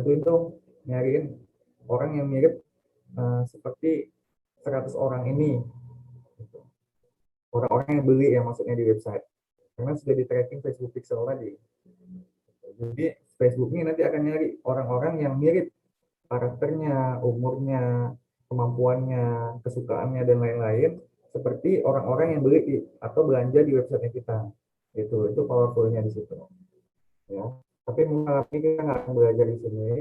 bantuin dong nyariin orang yang mirip seperti 100 orang ini, orang-orang yang beli ya maksudnya di website, karena sudah di tracking Facebook Pixel tadi. Jadi Facebook ini nanti akan nyari orang-orang yang mirip karakternya, umurnya, kemampuannya, kesukaannya, dan lain-lain, seperti orang-orang yang beli atau belanja di website kita. Itu powerfulnya di situ. Ya. Tapi malam ini kita nggak akan belajar di sini.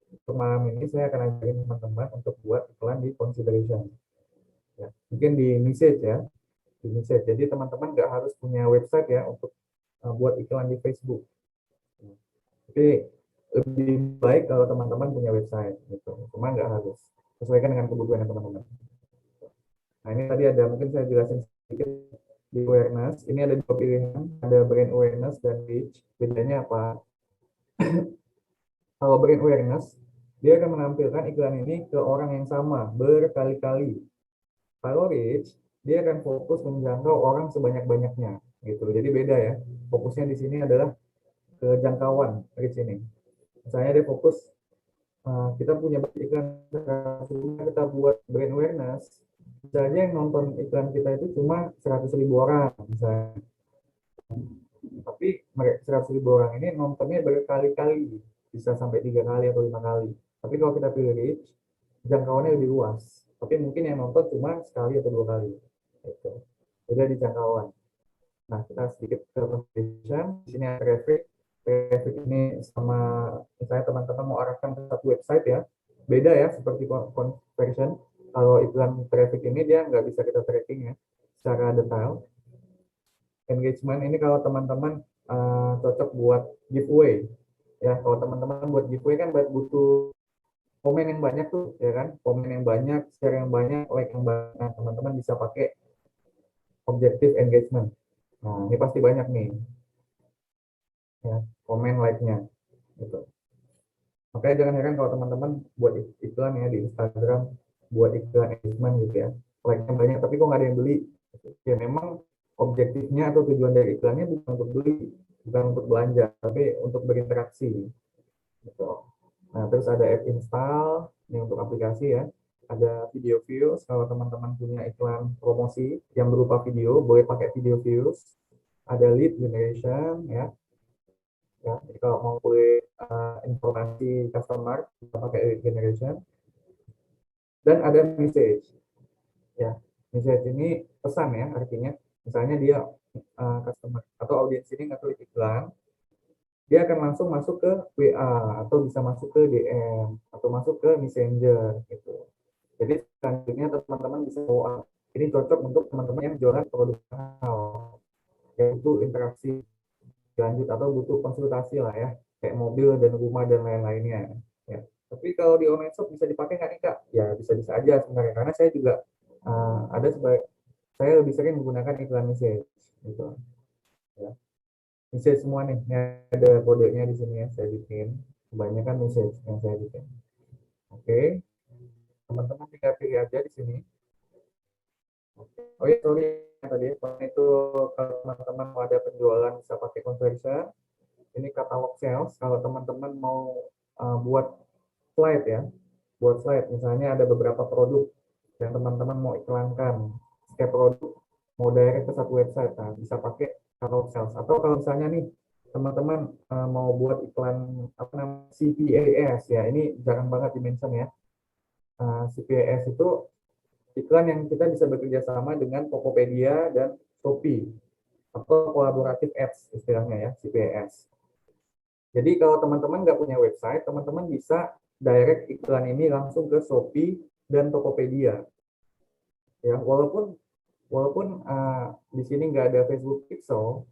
Untuk malam ini saya akan ajarin teman-teman untuk buat iklan di consideration. Ya. Mungkin di message ya. Di message. Jadi teman-teman nggak harus punya website ya untuk buat iklan di Facebook. Tapi lebih baik kalau teman-teman punya website gitu. Cuma nggak harus, sesuaikan dengan kebutuhan teman-teman. Nah ini tadi ada, mungkin saya jelasin sedikit di awareness. Ini ada dua pilihan, ada brand awareness dan reach. Bedanya apa? Kalau brand awareness, dia akan menampilkan iklan ini ke orang yang sama berkali-kali. Kalau reach, dia akan fokus menjangkau orang sebanyak-banyaknya gitu. Jadi beda ya. Fokusnya di sini adalah ke jangkauan reach ini. Misalnya dia fokus kita punya iklan, kita buat brand awareness, misalnya yang nonton iklan kita itu cuma 100.000 orang misalnya, tapi 100.000 orang ini nontonnya berkali-kali, bisa sampai 3 kali atau 5 kali. Tapi kalau kita pilih reach, jangkauannya lebih luas, tapi mungkin yang nonton cuma sekali atau 2 kali gitu. Beda di jangkauan. Nah, kita sedikit ke conversation. Di sini ada traffic. Traffic ini sama misalnya teman-teman mau arahkan ke satu website ya. Beda ya seperti conversion. Kalau iklan traffic ini dia nggak bisa kita tracking ya secara detail. Engagement ini kalau teman-teman cocok buat giveaway. Ya, kalau teman-teman buat giveaway kan butuh komen yang banyak tuh, ya kan? Komen yang banyak, share yang banyak, like yang banyak. Nah, teman-teman bisa pakai objective engagement. Nah, ini pasti banyak nih, ya, komen like-nya, gitu. Makanya jangan heran kalau teman-teman buat iklan ya di Instagram, buat iklan engagement gitu ya, like-nya banyak, tapi kok nggak ada yang beli. Ya memang objektifnya atau tujuan dari iklannya bukan untuk beli, bukan untuk belanja, tapi untuk berinteraksi. Gitu. Nah, terus ada app install, ini untuk aplikasi ya. Ada video views, kalau teman-teman punya iklan promosi yang berupa video, boleh pakai video views. Ada lead generation ya, jadi kalau mau kulik informasi customer kita pakai lead generation. Dan ada message ya, message ini pesan ya, artinya misalnya dia customer atau audiens ini ngeklik iklan, dia akan langsung masuk ke WA atau bisa masuk ke DM atau masuk ke Messenger gitu. Jadi selanjutnya teman-teman bisa ini cocok untuk teman-teman yang jualan produk mahal, yaitu interaksi lanjut atau butuh konsultasi lah ya, kayak mobil dan rumah dan lain-lainnya ya. Tapi kalau di online shop bisa dipakai nggak nih Kak? Ya bisa-bisa aja sebenarnya, karena saya juga saya lebih sering menggunakan iklan message gitu ya. Message semua nih, ini ada kodenya di sini ya, saya bikin kebanyakan message yang saya bikin. Oke, teman-teman tinggal pilih aja di sini. Oh iya, sorry tadi itu kalau teman-teman mau ada penjualan bisa pakai conversion. Ini katalog sales. Kalau teman-teman mau buat slide ya, buat slide misalnya ada beberapa produk yang teman-teman mau iklankan, setiap produk mau direct ke satu website, nah bisa pakai katalog sales. Atau kalau misalnya nih teman-teman mau buat iklan apa namanya CPAS ya, ini jarang banget di-mention ya. CPAS itu iklan yang kita bisa bekerja sama dengan Tokopedia dan Shopee atau collaborative ads istilahnya ya, CPAS. Jadi kalau teman-teman nggak punya website, teman-teman bisa direct iklan ini langsung ke Shopee dan Tokopedia. Ya, walaupun di sini nggak ada Facebook Pixel,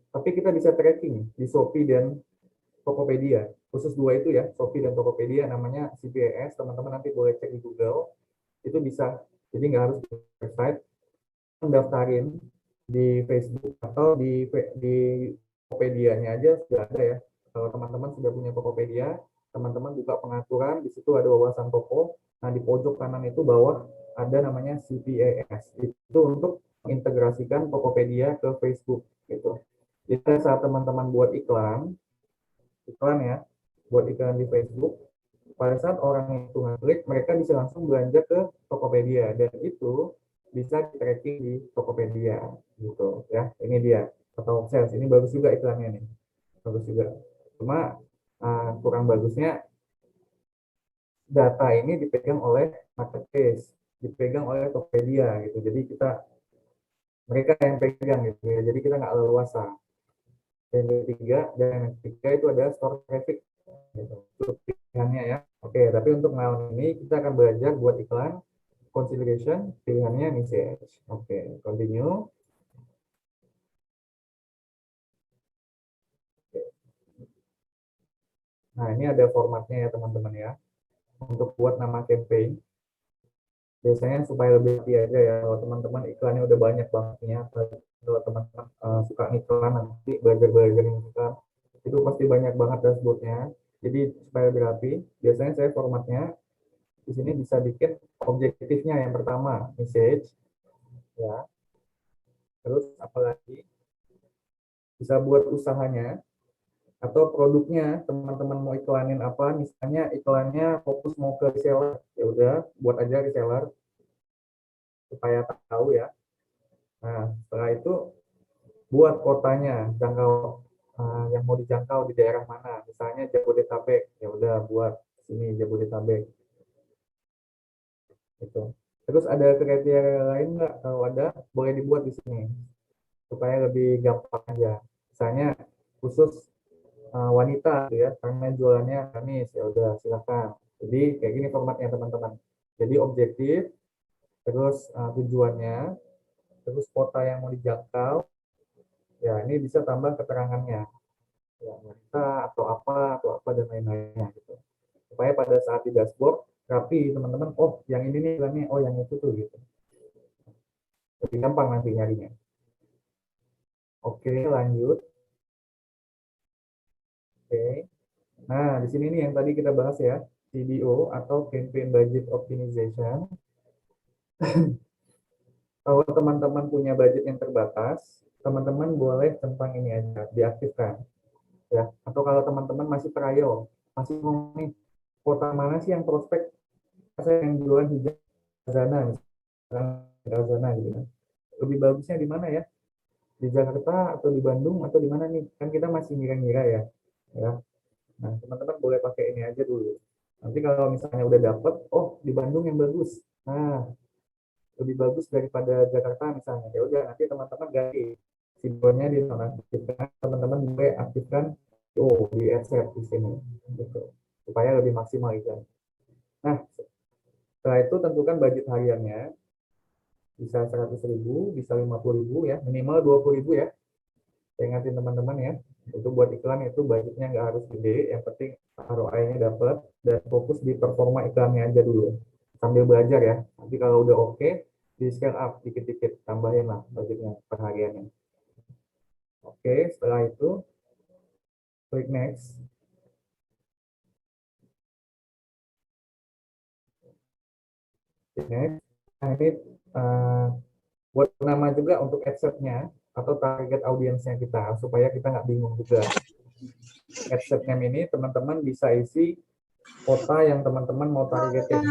tapi kita bisa tracking di Shopee dan Tokopedia. Khusus dua itu ya, Shopee dan Tokopedia, namanya CPAS. Teman-teman nanti boleh cek di Google. Itu bisa. Jadi nggak harus di website, mendaftarin di Facebook atau di Tokopedia-nya aja sudah ada ya. Kalau teman-teman sudah punya Tokopedia, teman-teman buka pengaturan, di situ ada wawasan toko. Nah, di pojok kanan itu bawah ada namanya CPAS. Itu untuk mengintegrasikan Tokopedia ke Facebook gitu. Jadi saat teman-teman buat iklan ya, buat iklan di Facebook, pada saat orang itu ngeklik, mereka bisa langsung belanja ke Tokopedia, dan itu bisa di tracking di Tokopedia gitu ya. Ini dia atau sales, ini bagus juga iklannya nih, bagus juga. Cuma kurang bagusnya data ini dipegang oleh marketplace, dipegang oleh Tokopedia gitu. Jadi mereka yang pegang gitu ya. Jadi kita nggak leluasa. Dan yang ketiga itu ada store traffic gitu. Itu pilihannya ya. Oke, tapi untuk melawan ini kita akan belajar buat iklan consideration, pilihannya message. Oke, continue. Nah, ini ada formatnya ya teman-teman ya. Untuk buat nama campaign, biasanya supaya lebih hati aja ya. Kalau teman-teman iklannya udah banyak banget ya, kalau teman-teman suka iklan nanti belajar-belajar iklan, itu pasti banyak banget dashboardnya. Jadi supaya lebih rapi, biasanya saya formatnya di sini bisa bikin objektifnya yang pertama message ya, terus apalagi bisa buat usahanya atau produknya, teman-teman mau iklanin apa, misalnya iklannya fokus mau ke reseller, ya udah buat aja reseller supaya tahu ya. Nah, setelah itu buat kotanya, jangkau yang mau dijangkau di daerah mana, misalnya Jabodetabek, ya udah buat sini Jabodetabek gitu. Terus ada kriteria lain nggak? Kalau ada, boleh dibuat di sini supaya lebih gampang aja. Misalnya khusus wanita gitu ya, karena jualannya Kamis, ya udah silakan. Jadi kayak gini formatnya teman-teman. Jadi objektif, terus tujuannya, terus kota yang mau dijangkau, ya ini bisa tambah keterangannya, ya wanita atau apa dan lain-lainnya gitu. Supaya pada saat di dashboard rapi teman-teman, oh yang ini nih iklannya, oh yang itu tuh gitu. Lebih gampang nanti nyarinya. Oke, lanjut. Oke. Nah, di sini nih yang tadi kita bahas ya, CBO atau Campaign Budget Optimization. Kalau teman-teman punya budget yang terbatas, teman-teman boleh centang ini aja, diaktifkan. Ya. Atau kalau teman-teman masih trial, masih mau nih, kota mana sih yang prospek, saya yang jualan hijau, Zana, misalkan Zana gitu kan. Lebih bagusnya di mana ya? Di Jakarta atau di Bandung atau di mana nih? Kan kita masih ngira-ngira ya. Ya. Nah, teman-teman boleh pakai ini aja dulu. Nanti kalau misalnya udah dapet, oh di Bandung yang bagus. Nah, lebih bagus daripada Jakarta misalnya. Ya udah nanti teman-teman ganti simbolnya di nonaktifkan, teman-teman boleh aktifkan di adset di sini gitu. Supaya lebih maksimal gitu. Nah, setelah itu tentukan budget hariannya, bisa 100.000, bisa 50.000 ya, minimal 20.000 ya. Saya ingatin teman-teman ya, itu buat iklan itu budgetnya nggak harus gede, yang penting ROI-nya dapat dan fokus di performa iklannya aja dulu. Sambil belajar ya. Nanti kalau udah oke, di scale up dikit-dikit, tambahin lah budgetnya per hariannya. Oke, setelah itu klik next. Klik next. Nah, ini uh, buat nama juga untuk adset-nya atau target audiensnya kita supaya kita nggak bingung juga. Adset name ini teman-teman bisa isi kota yang teman-teman mau targetin.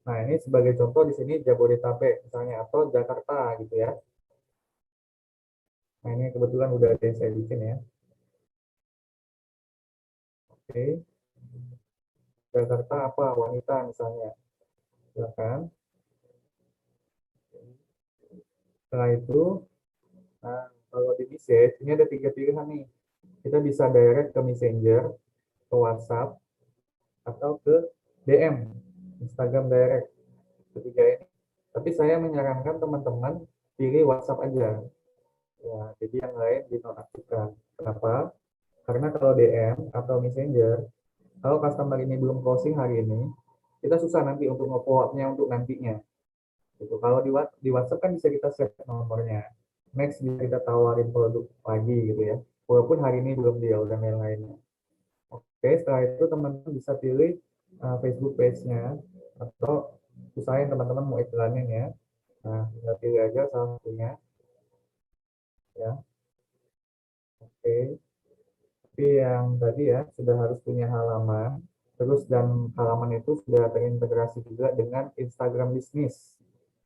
Nah, ini sebagai contoh di sini Jabodetabek misalnya atau Jakarta gitu ya. Nah, ini kebetulan udah ada yang saya bikin ya. Oke, Jakarta apa? Wanita misalnya. Silakan. Setelah itu, nah, kalau di message, ini ada 3 pilihan nih. Kita bisa direct ke Messenger, ke WhatsApp, atau ke DM, Instagram Direct. Ketiga ini. Tapi saya menyarankan teman-teman pilih WhatsApp aja. Ya, jadi yang lain dinonaktifkan. Kenapa? Karena kalau DM atau Messenger, kalau customer ini belum closing hari ini, kita susah nanti untuk nge-follow up-nya untuk nantinya. Gitu. Kalau di WhatsApp kan bisa kita save nomornya. Next bisa kita tawarin produk lagi gitu ya. Walaupun hari ini belum deal dan lain-lainnya. Oke, setelah itu teman-teman bisa pilih Facebook page-nya atau usahain teman-teman mau iklanin ya. Nah, tinggal pilih aja salah satunya ya. Oke. Tapi yang tadi ya sudah harus punya halaman, terus dan halaman itu sudah terintegrasi juga dengan Instagram bisnis,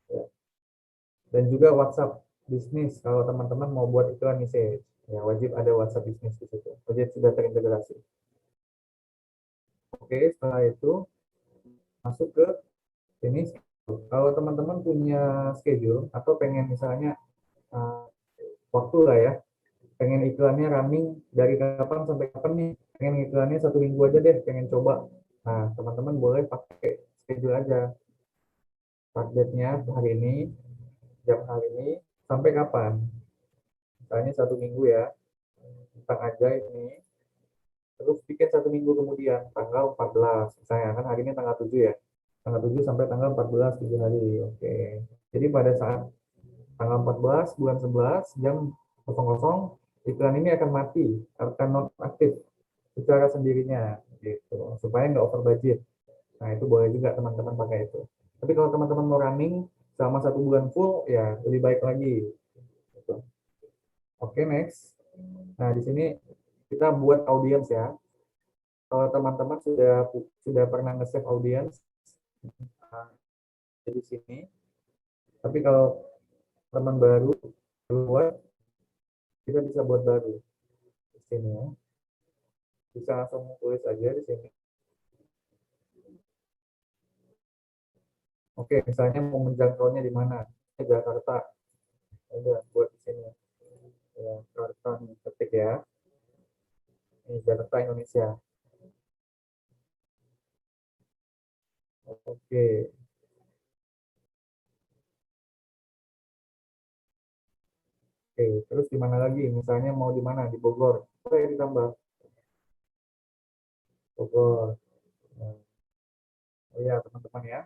ya. Dan juga WhatsApp bisnis. Kalau teman-teman mau buat iklan message, ya wajib ada WhatsApp bisnis di situ. Wajib sudah terintegrasi. Oke, setelah itu masuk ke ini. Kalau teman-teman punya schedule atau pengen misalnya uh, waktu lah ya, pengen iklannya running dari kapan sampai kapan nih, pengen iklannya 1 minggu aja deh, pengen coba. Nah, teman-teman boleh pakai schedule aja, targetnya hari ini, jam hari ini, sampai kapan. Misalnya 1 minggu ya, tentang aja ini, terus bikin 1 minggu kemudian, tanggal 14, misalnya kan hari ini tanggal 7 ya, tanggal 7 sampai tanggal 14, 7 hari, oke. Jadi pada saat tanggal 14 bulan 11 jam 00 iklan ini akan mati, akan non aktif secara sendirinya gitu supaya nggak over budget. Nah itu boleh juga teman-teman pakai itu. Tapi kalau teman-teman mau running selama 1 bulan full ya lebih baik lagi. Gitu. Oke, next. Nah di sini kita buat audience ya. Kalau teman-teman sudah pernah nge-save audience di sini. Tapi kalau teman baru buat, kita bisa buat baru di sini ya. Bisa langsung tulis aja di sini. Oke, misalnya mau menjangkaunya di mana? Jakarta. Ada buat di sini. Ya, Jakarta ketik ya. Ini Jakarta Indonesia. Oke. Oke, terus di mana lagi? Misalnya mau di mana? Di Bogor. Oke, ditambah Bogor. Nah, oh ya, teman-teman ya.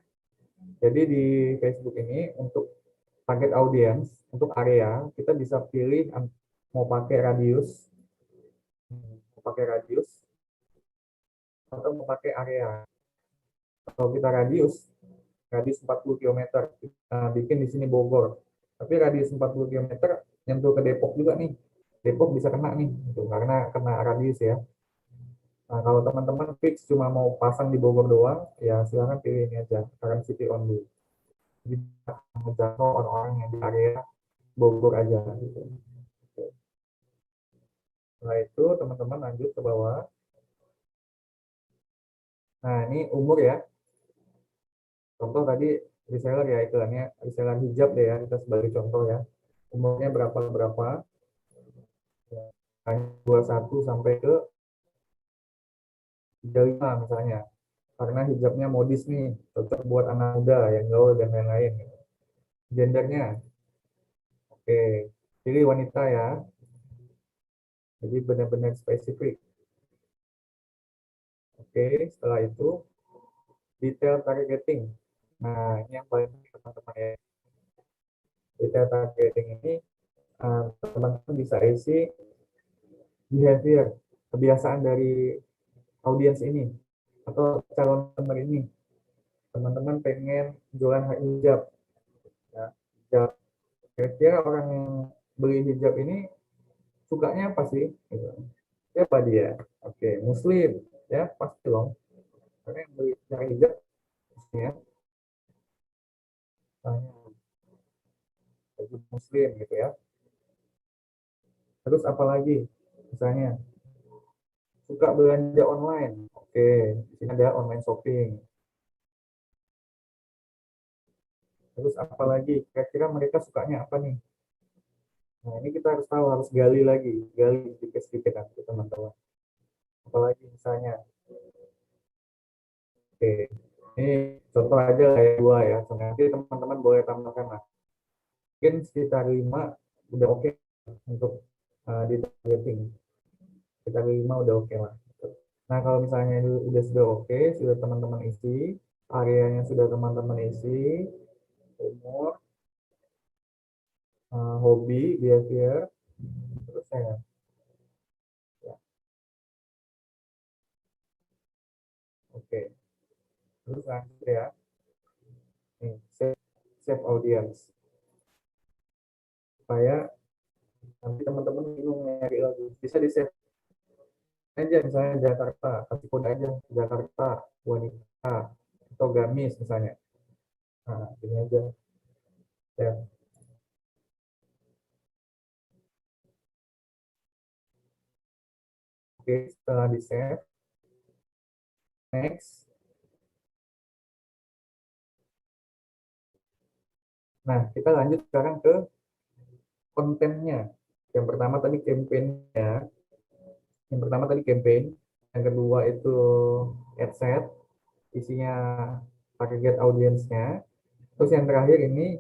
Jadi di Facebook ini untuk target audience, untuk area, kita bisa pilih mau pakai radius, mau pakai radius atau mau pakai area. Kalau kita radius 40 km, kita bikin di sini Bogor. Tapi radius 40 km nyentuh ke Depok juga nih. Depok bisa kena nih, gitu, karena kena radius ya. Nah, kalau teman-teman fix cuma mau pasang di Bogor doang, ya silakan pilih ini aja, current city only. Jadi menjangkau orang-orang yang di area Bogor aja gitu. Setelah itu teman-teman lanjut ke bawah. Nah, ini umur ya. Contoh tadi reseller ya iklannya, reseller hijab deh ya, kita sebagai contoh ya. Umurnya berapa berapa? Ya, 21 sampai ke 35 misalnya. Karena hijabnya modis nih, cocok buat anak muda yang gaul dan lain-lain. Gendernya, oke. Pilih wanita ya. Jadi benar-benar spesifik. Oke, setelah itu detail targeting. Nah, ini yang paling penting teman-teman ya. Detail targeting ini teman-teman bisa isi behavior, kebiasaan dari audiens ini atau calon customer ini. Teman-teman pengen jualan hijab, ya, hijab. Kira-kira orang yang beli hijab ini sukanya apa sih? Gitu. Siapa dia? Oke, Muslim, ya pasti dong. Karena yang beli hijab, ya, baju Muslim gitu ya. Terus apalagi? Misalnya suka belanja online. Oke, di sini ada online shopping. Terus apalagi? Kira-kira mereka sukanya apa nih? Nah, ini kita harus tahu, harus gali lagi, gali sedikit-sedikit nanti teman-teman. Apalagi misalnya, oke, ini contoh aja kayak dua ya. Nanti teman-teman boleh tambahkan lah. Mungkin sekitar 5 udah oke untuk di targeting. Sekitar 5 udah oke lah. Nah, kalau misalnya udah sudah oke, sudah teman-teman isi, areanya sudah teman-teman isi, umur, hobi, behavior, terus saya. Ya, oke. Terus lanjut ya. Nih, save audience. Supaya nanti teman-teman bingung nyari lagi. Bisa di save aja misalnya Jakarta, kasih kode aja Jakarta, wanita, atau gamis misalnya. Nah, ini aja. Ya. Oke, setelah di save, next. Nah, kita lanjut sekarang ke kontennya. Yang pertama tadi campaign-nya, yang pertama tadi campaign, yang kedua itu ad set, isinya target audiensnya, terus yang terakhir ini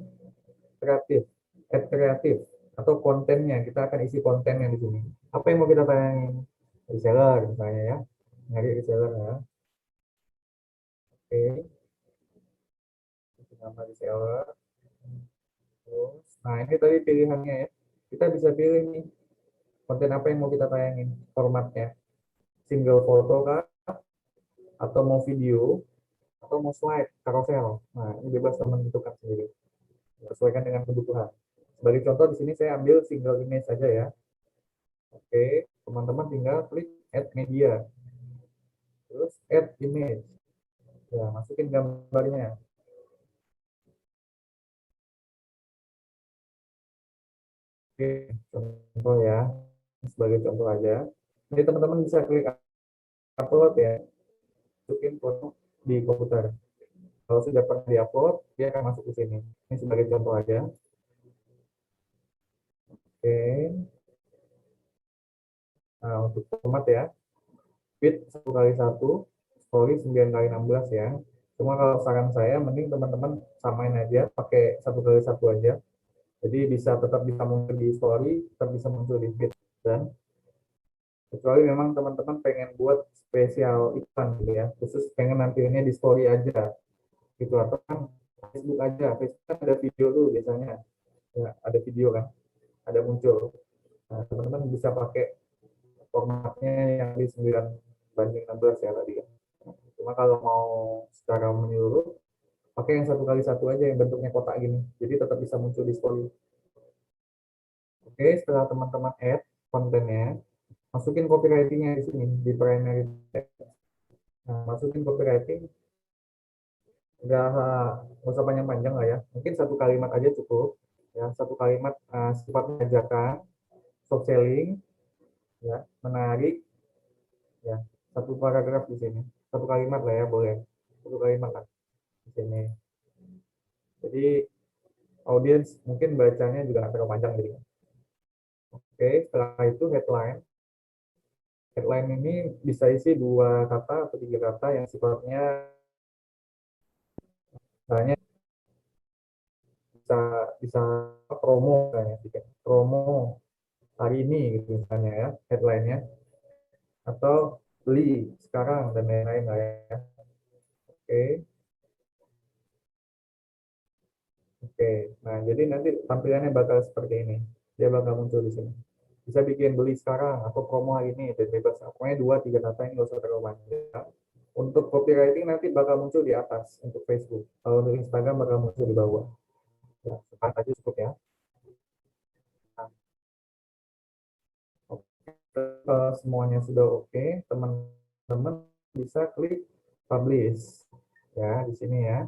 kreatif, ad kreatif atau kontennya, kita akan isi kontennya di sini. Apa yang mau kita tayangin? Reseller misalnya ya, nyari reseller ya. Oke, nama reseller. Terus, nah ini tadi pilihannya ya. Kita bisa pilih nih konten apa yang mau kita tayangin, formatnya. Single foto kah, atau mau video, atau mau slide, carousel. Nah, ini bebas teman tentukan sendiri. Sesuaikan dengan kebutuhan. Sebagai contoh di sini saya ambil single image saja ya. Oke, teman-teman tinggal klik add media, terus add image. Ya, masukin gambarnya. Oke, contoh ya, sebagai contoh aja. Jadi teman-teman bisa klik upload ya, masukin foto di komputer. Kalau sudah pernah diupload, dia akan masuk ke sini. Ini sebagai contoh aja. Oke, nah untuk format ya, feed 1 kali 1, story 9 kali 16 ya. Cuma kalau saran saya, mending teman-teman samain aja, pakai 1 kali 1 aja. Jadi bisa tetap bisa muncul di story, tetap bisa muncul di feed. Dan kecuali memang teman-teman pengen buat spesial iklan gitu ya, khusus pengen nampilnya di story aja gitu, atau kan Facebook aja. Facebook kan ada video tuh biasanya, ya, ada video kan, ada muncul. Nah, teman-teman bisa pakai formatnya yang di 9:16 ya tadi ya. Cuma kalau mau secara menyeluruh, pakai yang 1 kali 1 aja yang bentuknya kotak gini. Jadi tetap bisa muncul di story. Oke, setelah teman-teman add kontennya, masukin copywritingnya di sini di primary text. Nah, masukin copywriting, nggak usah panjang-panjang lah ya. Mungkin 1 kalimat aja cukup. Ya, 1 kalimat sifat ajakan, soft selling, ya, menarik, ya. 1 paragraf di sini. 1 kalimat lah ya, boleh. 1 kalimat lah di sini. Jadi audiens mungkin bacanya juga nggak terlalu panjang jadi. Oke, setelah itu headline. Headline ini bisa isi 2 kata atau 3 kata yang sifatnya misalnya bisa bisa promo kayak promo hari ini gitu misalnya ya headline-nya, atau beli sekarang dan lain-lain lah ya. Oke, oke. Nah, jadi nanti tampilannya bakal seperti ini. Dia bakal muncul di sini. Bisa bikin beli sekarang atau promo hari ini dan bebas. Pokoknya 2 3 kata ini nggak usah terlalu panjang. Untuk copywriting nanti bakal muncul di atas untuk Facebook. Kalau untuk Instagram bakal muncul di bawah. Ya, sepakat aja cukup ya. Nah, kalau semuanya sudah oke, teman-teman bisa klik publish ya di sini ya.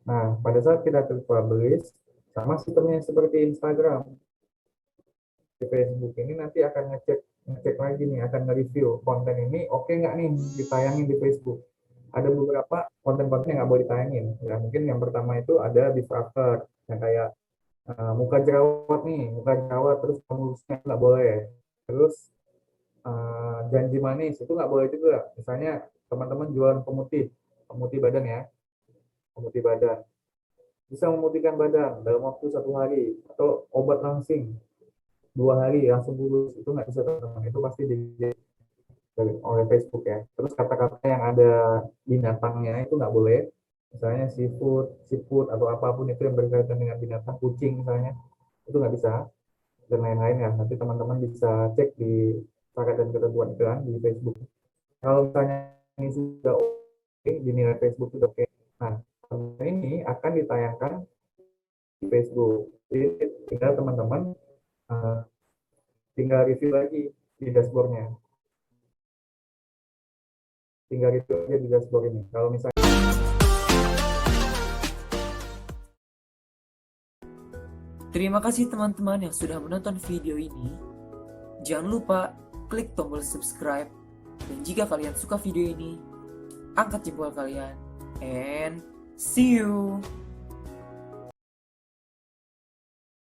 Nah, pada saat kita klik publish, sama sistemnya seperti Instagram, di Facebook ini nanti akan ngecek ngecek lagi nih, akan nge-review konten ini oke nggak nih ditayangin di Facebook. Ada beberapa konten-konten yang nggak boleh ditayangin. Ya, mungkin yang pertama itu ada disruptor, yang kayak muka jerawat nih, muka jerawat terus pemulusnya nggak boleh. Terus janji manis itu nggak boleh juga. Misalnya teman-teman jualan pemutih, pemutih badan ya, pemutih badan. Bisa memutihkan badan dalam waktu 1 hari, atau obat langsing 2 hari langsung kurus, itu nggak bisa teman-teman. Itu pasti di oleh Facebook ya. Terus kata-kata yang ada binatangnya itu nggak boleh. Misalnya seafood, seafood atau apapun itu yang berkaitan dengan binatang, kucing misalnya, itu nggak bisa dan lain-lain ya. Nanti teman-teman bisa cek di syarat dan ketentuan iklan di Facebook. Kalau misalnya ini sudah oke, dinilai Facebook sudah oke, nah ini akan ditayangkan di Facebook. Jadi tinggal teman-teman uh, tinggal review lagi di dashboardnya. tinggal itu aja di dashboard ini. Kalau misalnya Terima kasih teman-teman yang sudah menonton video ini. Jangan lupa klik tombol subscribe. Dan jika kalian suka video ini, angkat jempol kalian. And see you!